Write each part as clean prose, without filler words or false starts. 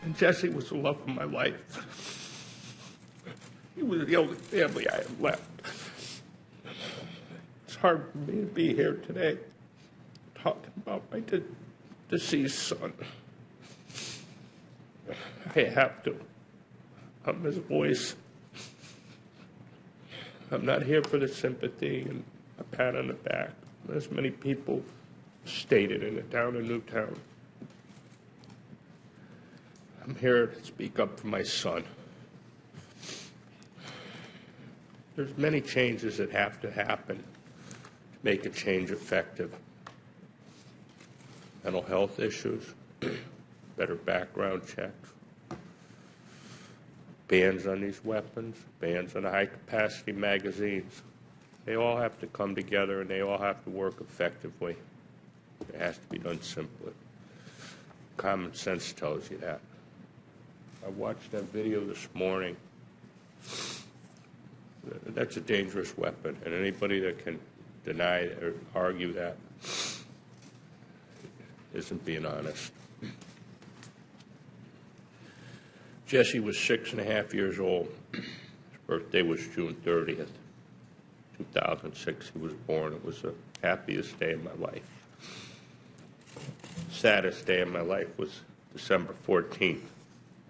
And Jesse was the love of my life. He was the only family I had left. It's hard for me to be here today talking about my deceased son. I have to. I'm his voice. I'm not here for the sympathy and a pat on the back, as many people stated in the town of Newtown. I'm here to speak up for my son. There's many changes that have to happen to make a change effective. Mental health issues, better background checks, bans on these weapons, bans on the high-capacity magazines. They all have to come together and they all have to work effectively. It has to be done simply. Common sense tells you that. I watched that video this morning. That's a dangerous weapon, and anybody that can deny or argue that isn't being honest. Jesse was 6.5 years old. His birthday was June 30th, 2006. He was born. It was the happiest day of my life. Saddest day of my life was December 14th.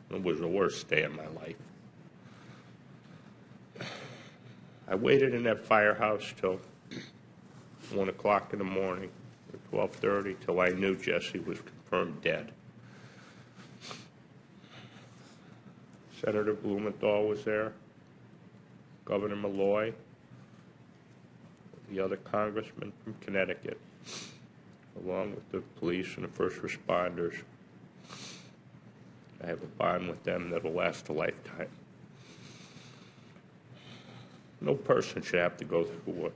It was the worst day of my life. I waited in that firehouse till 1 o'clock in the morning, or 12:30, till I knew Jesse was confirmed dead. Senator Blumenthal was there, Governor Malloy, the other congressman from Connecticut, along with the police and the first responders. I have a bond with them that will last a lifetime. No person should have to go through what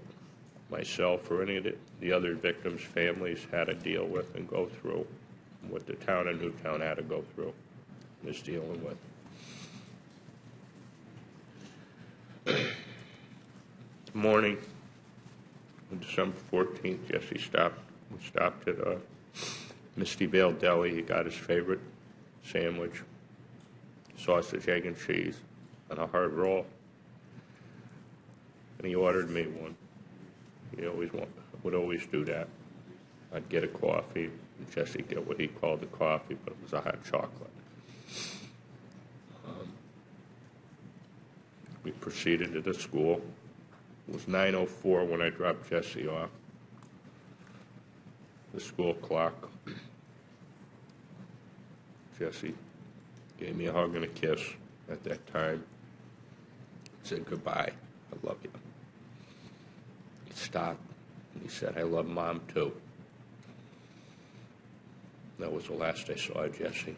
myself or any of the other victims' families had to deal with and go through, what the town of Newtown had to go through and is dealing with. Morning, on December 14th, Jesse stopped. We stopped at Misty Vale Deli. He got his favorite sandwich, sausage, egg, and cheese, and a hard roll. And he ordered me one. He would always do that. I'd get a coffee, and Jesse get what he called the coffee, but it was a hot chocolate. We proceeded to the school. It was 9:04 when I dropped Jesse off. The school clock. Jesse gave me a hug and a kiss at that time. Said goodbye. I love you. He stopped and he said, I love Mom too. That was the last I saw of Jesse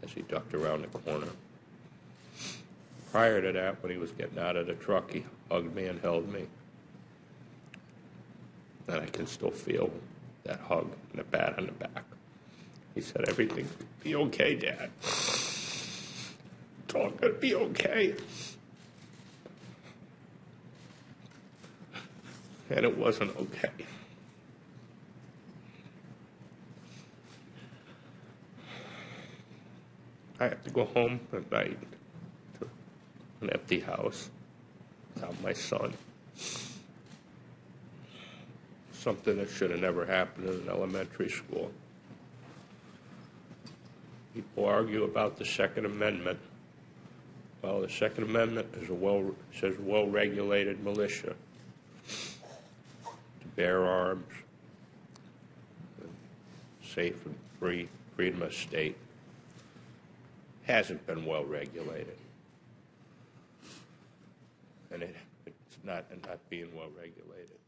as he ducked around the corner. Prior to that, when he was getting out of the truck, he hugged me and held me. And I can still feel that hug and the pat on the back. He said, everything's going to be okay, Dad. It's all going to be okay. And it wasn't okay. I have to go home at night to an empty house without my son. Something that should have never happened in an elementary school. People argue about the Second Amendment. Well, the Second Amendment is says well-regulated militia to bear arms, safe and free, freedom of state. Hasn't been well-regulated. And it's not being well-regulated.